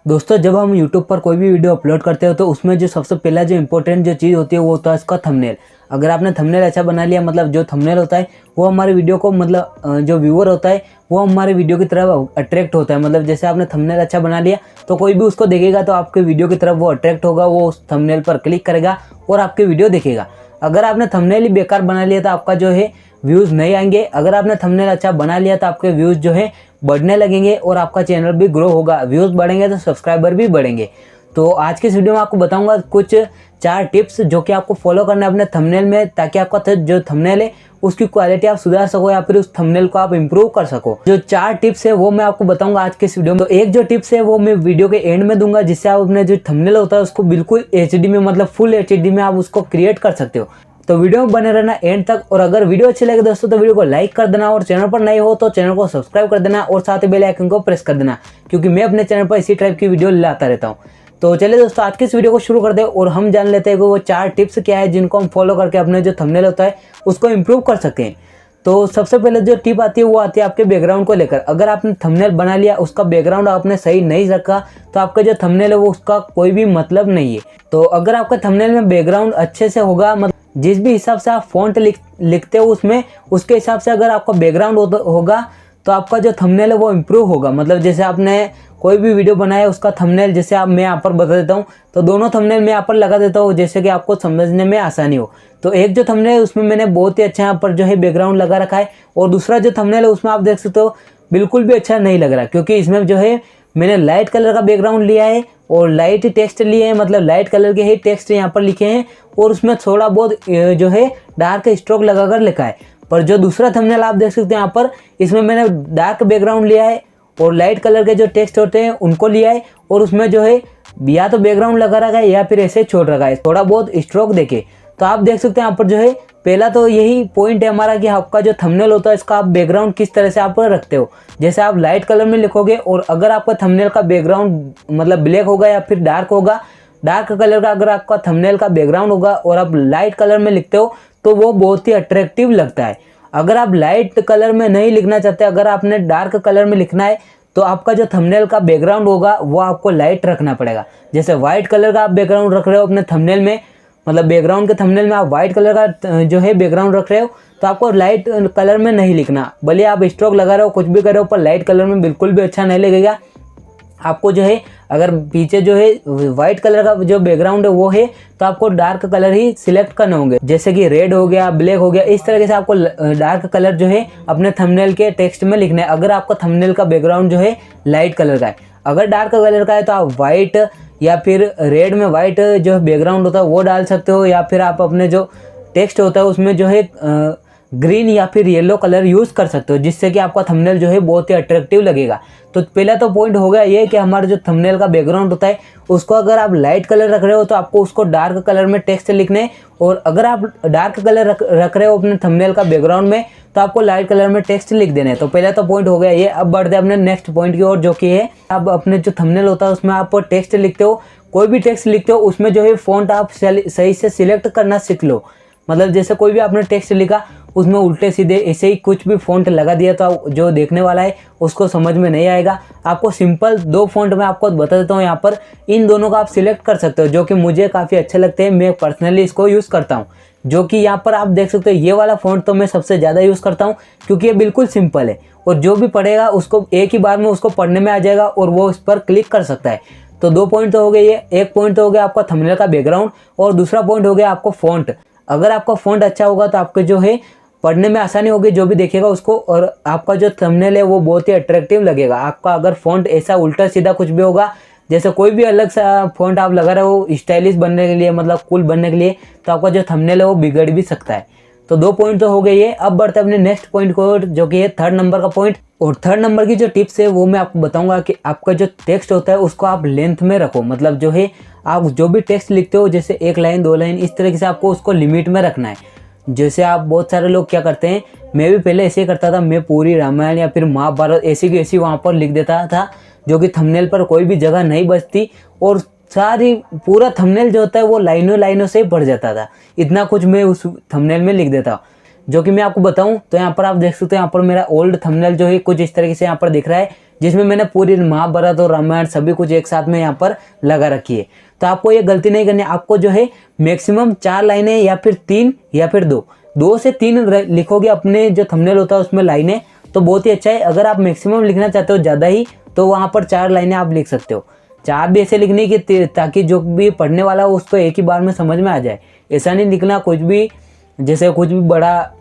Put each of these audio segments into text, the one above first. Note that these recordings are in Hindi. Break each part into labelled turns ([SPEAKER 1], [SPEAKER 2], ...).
[SPEAKER 1] दोस्तों जब हम YouTube पर कोई भी वीडियो अपलोड करते हो तो उसमें जो सबसे पहला जो इम्पोर्टेंट जो चीज़ होती है वो होता है इसका थंबनेल। अगर आपने थंबनेल अच्छा बना लिया, मतलब जो थंबनेल होता है वो हमारे वीडियो को, मतलब जो व्यूअर होता है वो हमारे वीडियो की तरफ अट्रैक्ट होता है। मतलब जैसे आपने थंबनेल अच्छा बना लिया तो कोई भी उसको देखेगा तो आपके वीडियो की तरफ वो अट्रैक्ट होगा, वो उस थंबनेल पर क्लिक करेगा और आपके वीडियो देखेगा। अगर आपने थंबनेल ही बेकार बना लिया तो आपका जो है व्यूज़ नहीं आएंगे। अगर आपने थंबनेल अच्छा बना लिया तो आपके व्यूज़ जो है बढ़ने लगेंगे और आपका चैनल भी ग्रो होगा। व्यूज़ बढ़ेंगे तो सब्सक्राइबर भी बढ़ेंगे। तो आज के इस वीडियो में आपको बताऊंगा कुछ 4 टिप्स जो कि आपको फॉलो करना है अपने थंबनेल में, ताकि आपका जो थंबनेल है उसकी क्वालिटी आप सुधार सको या फिर उस थंबनेल को आप इंप्रूव कर सको। जो 4 टिप्स है वो मैं आपको बताऊंगा आज के इस वीडियो में। तो एक जो टिप्स है वो मैं वीडियो के एंड में दूंगा, जिससे आप अपने जो थंबनेल होता है उसको बिल्कुल HD में, मतलब फुल HD में आप उसको क्रिएट कर सकते हो। तो वीडियो में बने रहना एंड तक। और अगर वीडियो अच्छी लगे दोस्तों तो वीडियो को लाइक कर देना, और चैनल पर नए हो तो चैनल को सब्सक्राइब कर देना और साथ ही बेल आइकन को प्रेस कर देना, क्योंकि मैं अपने चैनल पर इसी टाइप की वीडियो लाता रहता हूँ। तो चलिए दोस्तों आज की इस वीडियो को शुरू कर दे और हम जान लेते हैं कि वो 4 टिप्स क्या है जिनको हम फॉलो करके अपने जो थंबनेल होता है उसको इम्प्रूव कर सकें। तो सबसे पहले जो टिप आती है वो आती है आपके बैकग्राउंड को लेकर। अगर आपने थंबनेल बना लिया, उसका बैकग्राउंड आपने सही नहीं रखा तो आपका जो थंबनेल है वो उसका कोई भी मतलब नहीं है। तो अगर आपका थंबनेल में बैकग्राउंड अच्छे से होगा, मतलब जिस भी हिसाब से आप फॉन्ट लिखते हो उसमें, उसके हिसाब से अगर आपका बैकग्राउंड होगा तो आपका जो थंबनेल है वो इम्प्रूव होगा। मतलब जैसे आपने कोई भी वीडियो बनाया उसका थंबनेल, जैसे मैं यहाँ पर बता देता हूँ, तो दोनों थंबनेल मैं यहाँ पर लगा देता हूँ जैसे कि आपको समझने में आसानी हो। तो एक जो थंबनेल है उसमें मैंने बहुत ही अच्छा यहाँ पर जो है बैकग्राउंड लगा रखा है, और दूसरा जो थंबनेल है उसमें आप देख सकते हो बिल्कुल भी अच्छा नहीं लग रहा, क्योंकि इसमें जो है मैंने लाइट कलर का बैकग्राउंड लिया है और लाइट टेक्स्ट लिए हैं, मतलब लाइट कलर के ही टेक्स्ट यहाँ पर लिखे हैं, और उसमें थोड़ा बहुत जो है डार्क स्ट्रोक लगाकर लिखा है। पर जो दूसरा थंबनेल आप देख सकते हैं यहाँ पर, इसमें मैंने डार्क बैकग्राउंड लिया है और लाइट कलर के जो टेक्स्ट होते हैं उनको लिया है, और उसमें जो है या तो बैकग्राउंड लगा रखा है या फिर ऐसे छोड़ रखा है, थोड़ा बहुत स्ट्रोक देके। तो आप देख सकते हैं यहाँ पर जो है पहला तो यही पॉइंट है हमारा कि आपका जो थंबनेल होता है इसका आप बैकग्राउंड किस तरह से आप रखते हो। जैसे आप लाइट कलर में लिखोगे और अगर आपका थंबनेल का बैकग्राउंड मतलब ब्लैक होगा या फिर डार्क होगा, डार्क कलर का अगर आपका थंबनेल का बैकग्राउंड होगा और आप लाइट कलर में लिखते हो तो वो बहुत ही अट्रैक्टिव लगता है। अगर आप लाइट कलर में नहीं लिखना चाहते, अगर आपने डार्क कलर में लिखना है तो आपका जो थंबनेल का बैकग्राउंड होगा वो आपको लाइट रखना पड़ेगा। जैसे वाइट कलर का आप बैकग्राउंड रख रहे हो अपने थंबनेल में, मतलब बैकग्राउंड के थंबनेल में आप वाइट कलर का जो है बैकग्राउंड रख रहे हो तो आपको लाइट कलर में नहीं लिखना। भले आप स्ट्रोक लगा रहे हो, कुछ भी कर रहे हो, पर लाइट कलर में बिल्कुल भी अच्छा नहीं लगेगा। आपको जो है अगर पीछे जो है वाइट कलर का जो बैकग्राउंड है वो है तो आपको डार्क कलर ही सिलेक्ट करने होंगे, जैसे कि रेड हो गया, ब्लैक हो गया। इस तरीके से आपको डार्क कलर जो है अपने थंबनेल के टेक्स्ट में लिखना है, अगर आपका थंबनेल का बैकग्राउंड जो है लाइट कलर का है। अगर डार्क कलर का है तो आप वाइट या फिर रेड में वाइट जो बैकग्राउंड होता है वो डाल सकते हो, या फिर आप अपने जो टेक्स्ट होता है उसमें जो है ग्रीन या फिर येलो कलर यूज़ कर सकते हो, जिससे कि आपका थंबनेल जो है बहुत ही अट्रैक्टिव लगेगा। तो पहला तो पॉइंट हो गया ये कि हमारा जो थंबनेल का बैकग्राउंड होता है उसको अगर आप लाइट कलर रख रहे हो तो आपको उसको डार्क कलर में टेक्स्ट लिखने है, और अगर आप डार्क कलर रख रहे हो अपने थंबनेल का बैकग्राउंड में तो आपको लाइट कलर में टेक्स्ट लिख देना है। तो पहला तो पॉइंट हो गया ये। अब बढ़ते हैं अपने नेक्स्ट पॉइंट की ओर, जो कि है आप अपने जो थंबनेल होता है उसमें आप टेक्स्ट लिखते हो, कोई भी टेक्स्ट लिखते हो उसमें जो है फ़ॉन्ट आप सही से सिलेक्ट करना सीख लो। मतलब जैसे कोई भी आपने टेक्स्ट लिखा उसमें उल्टे सीधे ऐसे ही कुछ भी फ़ॉन्ट लगा दिया तो जो देखने वाला है उसको समझ में नहीं आएगा। आपको सिंपल 2 फ़ॉन्ट में आपको बता देता हूँ, यहाँ पर इन दोनों का आप सिलेक्ट कर सकते हो, जो कि मुझे काफ़ी अच्छे लगते हैं। मैं पर्सनली इसको यूज़ करता हूँ, जो कि यहाँ पर आप देख सकते हो ये वाला फ़ॉन्ट तो मैं सबसे ज़्यादा यूज़ करता हूँ, क्योंकि ये बिल्कुल सिंपल है और जो भी पढ़ेगा उसको एक ही बार में उसको पढ़ने में आ जाएगा और वो इस पर क्लिक कर सकता है। तो 2 पॉइंट तो हो गए ये। एक पॉइंट तो हो गया आपका थंबनेल का बैकग्राउंड, और दूसरा पॉइंट हो गया आपको फ़ॉन्ट। अगर आपका फ़ॉन्ट अच्छा होगा तो आपके जो है पढ़ने में आसानी होगी जो भी देखेगा उसको, और आपका जो थंबनेल है वो बहुत ही अट्रैक्टिव लगेगा। आपका अगर फ़ॉन्ट ऐसा उल्टा सीधा कुछ भी होगा, जैसे कोई भी अलग सा फ़ॉन्ट आप लगा रहे हो स्टाइलिश बनने के लिए, मतलब कूल बनने के लिए, तो आपका जो थंबनेल है वो बिगड़ भी सकता है। तो 2 पॉइंट तो हो गए ये। अब बढ़ते हैं अपने नेक्स्ट पॉइंट को, जो कि है 3rd नंबर का पॉइंट। और 3rd नंबर की जो टिप्स है वो मैं आपको बताऊंगा कि आपका जो टेक्स्ट होता है उसको आप लेंथ में रखो। मतलब जो है आप जो भी टेक्स्ट लिखते हो, जैसे 1 लाइन 2 लाइन, इस तरीके से आपको उसको लिमिट में रखना है। जैसे आप बहुत सारे लोग क्या करते हैं, मैं भी पहले ऐसे ही करता था, मैं पूरी रामायण या फिर महाभारत ऐसी की ऐसी वहाँ पर लिख देता था, जो कि थंबनेल पर कोई भी जगह नहीं बचती, और सारी पूरा थंबनेल जो होता है वो लाइनों लाइनों से ही भर जाता था। इतना कुछ मैं उस थंबनेल में लिख देता, जो कि मैं आपको बताऊं तो यहाँ पर आप देख सकते हो, यहाँ पर मेरा ओल्ड थंबनेल जो है कुछ इस तरीके से यहाँ पर दिख रहा है, जिसमें मैंने पूरी महाभारत और रामायण सभी कुछ एक साथ में यहाँ पर लगा रखी है। तो आपको ये गलती नहीं करनी, आपको जो है मैक्सिमम 4 लाइनें या फिर 3 या फिर 2 से 3 लिखोगे अपने जो थंबनेल होता है उसमें लाइनें, तो बहुत ही अच्छा है। अगर आप मैक्सिमम लिखना चाहते हो ज़्यादा ही, तो वहाँ पर 4 लाइनें आप लिख सकते हो। 4 भी ऐसे लिखने की ताकि जो भी पढ़ने वाला हो उसको एक ही बार में समझ में आ जाए। ऐसा नहीं लिखना कुछ भी, जैसे कुछ भी बड़ा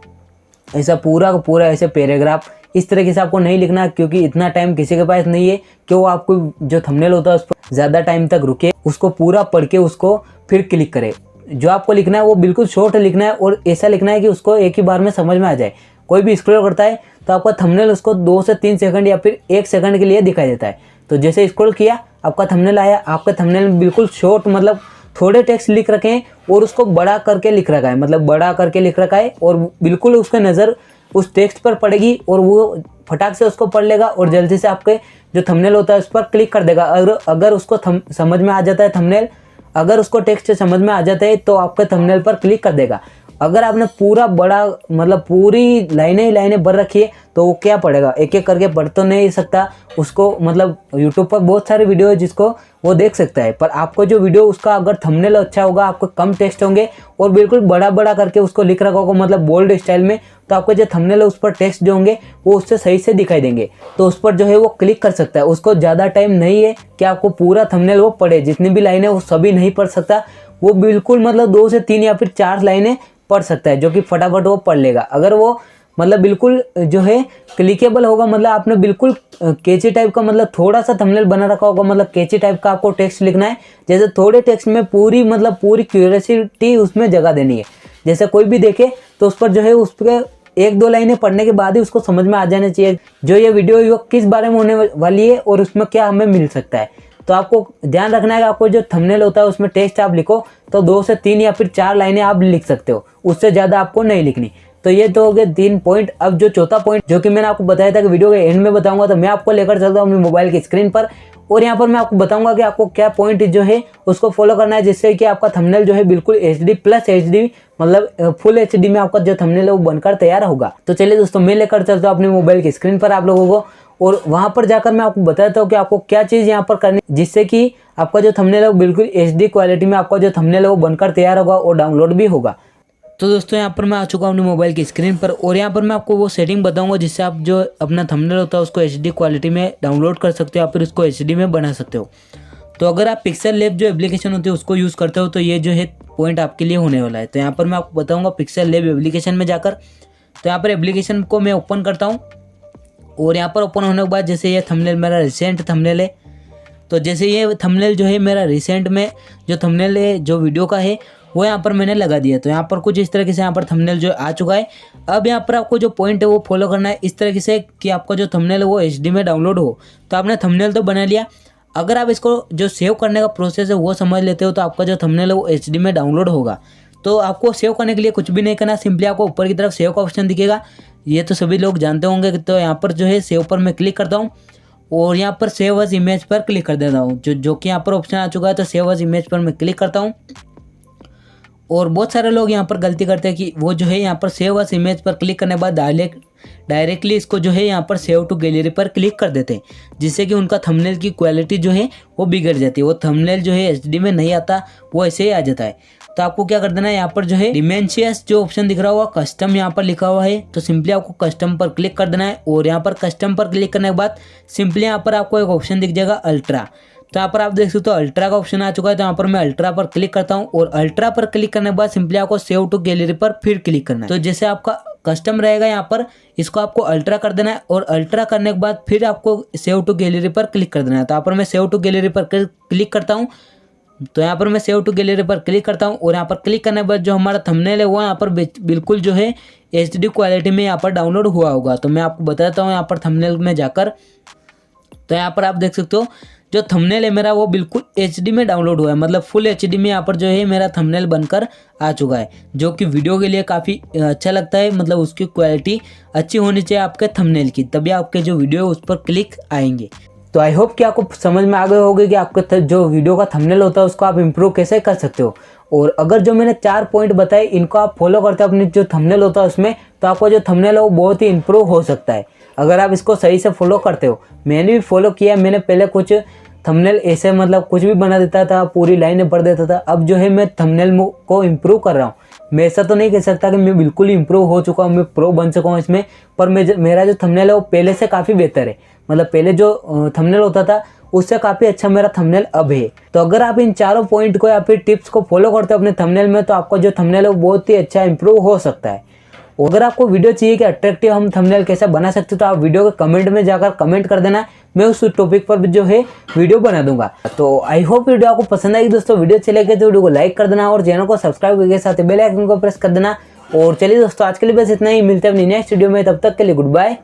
[SPEAKER 1] ऐसा पूरा का पूरा ऐसे पैराग्राफ इस तरीके से आपको नहीं लिखना, क्योंकि इतना टाइम किसी के पास नहीं है कि वो आपको जो थंबनेल होता है उस पर ज़्यादा टाइम तक रुके, उसको पूरा पढ़ के उसको फिर क्लिक करे। जो आपको लिखना है वो बिल्कुल शॉर्ट लिखना है और ऐसा लिखना है कि उसको एक ही बार में समझ में आ जाए। कोई भी स्क्रॉल करता है तो आपका थंबनेल उसको 2 से 3 सेकंड या फिर 1 सेकंड के लिए दिखाई देता है। तो जैसे स्क्रॉल किया आपका थंबनेल आया, आपका थंबनेल में बिल्कुल शॉर्ट मतलब थोड़े टेक्स्ट लिख रखे हैं और उसको बड़ा करके लिख रखा है, मतलब बड़ा करके लिख रखा है, और बिल्कुल उसका नज़र उस टेक्स्ट पर पड़ेगी और वो फटाक से उसको पढ़ लेगा और जल्दी से आपके जो थंबनेल होता है उस पर क्लिक कर देगा। अगर उसको समझ में आ जाता है थंबनेल, अगर उसको टेक्स्ट समझ में आ जाता है तो आपके थंबनेल पर क्लिक कर देगा। अगर आपने पूरा बड़ा मतलब पूरी लाइनें ही लाइनें भर रखी है तो वो क्या पढ़ेगा, एक एक करके पढ़ तो नहीं सकता उसको, मतलब यूट्यूब पर बहुत सारे वीडियो है जिसको वो देख सकता है, पर आपको जो वीडियो उसका अगर थंबनेल अच्छा होगा, आपको कम टेक्स्ट होंगे और बिल्कुल बड़ा बड़ा करके उसको लिख रखा होगा मतलब बोल्ड स्टाइल में, तो आपको जो थंबनेल है उस पर टेक्स्ट जो होंगे वो उससे सही से दिखाई देंगे, तो उस पर जो है वो क्लिक कर सकता है। उसको ज़्यादा टाइम नहीं है कि आपको पूरा थंबनेल वो पढ़े, जितनी भी लाइनें वो सभी नहीं पढ़ सकता, वो बिल्कुल मतलब 2 से 3 या फिर 4 लाइनें पढ़ सकता है, जो कि फटाफट वो पढ़ लेगा। अगर वो मतलब बिल्कुल जो है क्लिकेबल होगा, मतलब आपने बिल्कुल कैची टाइप का मतलब थोड़ा सा थंबनेल बना रखा होगा, मतलब कैची टाइप का आपको टेक्स्ट लिखना है, जैसे थोड़े टेक्स्ट में पूरी मतलब पूरी क्यूरियोसिटी उसमें जगह देनी है, जैसे कोई भी देखे तो उस पर जो है उस पर 1-2 लाइनें पढ़ने के बाद ही उसको समझ में आ जाना चाहिए जो ये वीडियो किस बारे में होने वाली है और उसमें क्या हमें मिल सकता है। तो आपको ध्यान रखना है कि आपको जो थंबनेल होता है उसमें टेक्स्ट आप लिखो तो 2 से 3 या फिर 4 लाइनें आप लिख सकते हो, उससे ज़्यादा आपको नहीं लिखनी। तो ये तो हो गए 3 पॉइंट। अब जो चौथा पॉइंट जो कि मैंने आपको बताया था कि वीडियो के एंड में बताऊंगा, तो मैं आपको लेकर चलता हूँ अपनी मोबाइल की स्क्रीन पर और यहाँ पर मैं आपको बताऊंगा कि आपको क्या पॉइंट जो है उसको फॉलो करना है, जिससे कि आपका थंबनेल जो है बिल्कुल HD प्लस HD मतलब फुल HD में आपका जो थंबनेल है वो बनकर तैयार होगा। तो चलिए दोस्तों, मैं लेकर चलता हूँ अपनी मोबाइल की स्क्रीन पर आप लोगों को, और वहाँ पर जाकर मैं आपको बताता हूँ कि आपको क्या चीज़ यहाँ पर करनी, जिससे कि आपका जो थंबनेल है वो बिल्कुल HD क्वालिटी में आपका जो थंबनेल है वो बनकर तैयार होगा और डाउनलोड भी होगा। तो दोस्तों यहाँ पर मैं आ चुका हूँ अपनी मोबाइल की स्क्रीन पर और यहाँ पर मैं आपको वो सेटिंग बताऊंगा जिससे आप जो अपना थंबनेल होता है उसको HD क्वालिटी में डाउनलोड कर सकते हो या फिर उसको HD में बना सकते हो। तो अगर आप पिक्सल लैब जो एप्लीकेशन होती है उसको यूज़ करते हो तो ये जो है पॉइंट आपके लिए होने वाला है। तो यहाँ पर मैं आपको बताऊँगा पिक्सल लैब एप्लीकेशन में जाकर, तो यहाँ पर एप्लीकेशन को मैं ओपन करता हूँ और यहाँ पर ओपन होने के बाद जैसे ये थंबनेल मेरा रिसेंट थंबनेल है, तो जैसे ये थंबनेल जो है मेरा रिसेंट में जो थंबनेल है जो वीडियो का है वो यहाँ पर मैंने लगा दिया। तो यहाँ पर कुछ इस तरीके से यहाँ पर थंबनेल जो आ चुका है। अब यहाँ पर आपको जो पॉइंट है वो फॉलो करना है इस तरीके से कि आपका जो थंबनेल है वो HD में डाउनलोड हो। तो आपने थंबनेल तो बना लिया, अगर आप इसको जो सेव करने का प्रोसेस है वो समझ लेते हो तो आपका जो थंबनेल है वो HD में डाउनलोड होगा। तो आपको सेव करने के लिए कुछ भी नहीं करना, सिंपली आपको ऊपर की तरफ सेव का ऑप्शन दिखेगा, ये तो सभी लोग जानते होंगे। तो यहाँ पर जो है सेव पर मैं क्लिक करता हूँ और यहाँ पर सेव एज इमेज पर क्लिक कर देता हूँ, जो कि यहाँ पर ऑप्शन आ चुका है। तो सेव एज इमेज पर मैं क्लिक करता हूँ और बहुत सारे लोग यहाँ पर गलती करते हैं कि वो जो है यहाँ पर सेव एज इमेज पर क्लिक करने के बाद डायरेक्टली इसको जो है यहाँ पर सेव टू गैलरी पर क्लिक कर देते हैं, जिससे कि उनका थंबनेल की क्वालिटी जो है वो बिगड़ जाती है। वो थंबनेल जो है HD में नहीं आता, वो ऐसे ही आ जाता है। तो आपको क्या कर देना है, यहाँ पर जो है डिमेंशियस जो ऑप्शन दिख रहा होगा कस्टम यहाँ पर लिखा हुआ है, तो सिंपली आपको कस्टम पर क्लिक कर देना है और यहाँ पर कस्टम पर क्लिक करने के बाद सिंपली यहाँ पर आपको एक ऑप्शन दिख जाएगा अल्ट्रा। तो यहाँ पर आप देख सकते हो अल्ट्रा का ऑप्शन आ चुका है। तो यहाँ पर मैं अल्ट्रा पर क्लिक करता हूँ और अल्ट्रा पर क्लिक करने के बाद सिंपली आपको सेव टू गैलरी पर फिर क्लिक करना है। तो जैसे आपका कस्टम रहेगा यहाँ पर, इसको आपको अल्ट्रा कर देना है और अल्ट्रा करने के बाद फिर आपको सेव टू गैलरी पर क्लिक कर देना है। तो यहाँ पर मैं सेव टू गैलरी पर क्लिक करता हूँ। तो यहाँ पर मैं सेव टू गैलरी पर क्लिक करता हूँ और यहाँ पर क्लिक करने के बाद जो हमारा थंबनेल है वो यहाँ पर बिल्कुल जो है HD क्वालिटी में यहाँ पर डाउनलोड हुआ होगा। तो मैं आपको बताता हूँ यहाँ पर थंबनेल में जाकर, तो यहाँ पर आप देख सकते हो जो थंबनेल है मेरा वो बिल्कुल HD में डाउनलोड हुआ है, मतलब फुल HD में यहाँ पर जो है मेरा थंबनेल बनकर आ चुका है, जो कि वीडियो के लिए काफ़ी अच्छा लगता है। मतलब उसकी क्वालिटी अच्छी होनी चाहिए आपके थंबनेल की, तभी आपके जो वीडियो है उस पर क्लिक आएंगे। तो आई होप कि आपको समझ में आ गए होंगे कि आपके जो वीडियो का थंबनेल होता है उसको आप इम्प्रूव कैसे कर सकते हो। और अगर जो मैंने 4 पॉइंट बताए इनको आप फॉलो करते हो अपनी जो थंबनेल होता है उसमें, तो आपका जो थंबनेल है वो बहुत ही इम्प्रूव हो सकता है। अगर आप इसको सही से फॉलो करते हो, मैंने भी फॉलो किया। मैंने पहले कुछ थंबनेल ऐसे मतलब कुछ भी बना देता था, पूरी लाइनें पढ़ देता था। अब जो है मैं थंबनेल को इम्प्रूव कर रहा हूँ। मैं ऐसा तो नहीं कह सकता कि मैं बिल्कुल ही इम्प्रूव हो चुका हूँ, मैं प्रो बन चुका हूँ इसमें, पर मेरा जो थंबनेल है वो पहले से काफ़ी बेहतर है। मतलब पहले जो थंबनेल होता था उससे काफ़ी अच्छा मेरा थंबनेल अब है। तो अगर आप इन चारों पॉइंट को या फिर टिप्स को फॉलो करते हो अपने थंबनेल में, तो आपका जो थंबनेल है वो बहुत ही अच्छा इंप्रूव हो सकता है। अगर आपको वीडियो चाहिए कि अट्रैक्टिव हम थंबनेल कैसे बना सकते हो, तो आप वीडियो के कमेंट में जाकर कमेंट कर देना, मैं उस टॉपिक पर जो है वीडियो बना दूंगा। तो आई होप वीडियो आपको पसंद आएगी दोस्तों। वीडियो अच्छी लगे तो वीडियो को लाइक कर देना और चैनल को सब्सक्राइब करके साथ बेल आइकन को प्रेस कर देना। और चलिए दोस्तों, आज के लिए बस इतना ही। मिलते हैं अपनी नेक्स्ट वीडियो में, तब तक के लिए गुड बाय।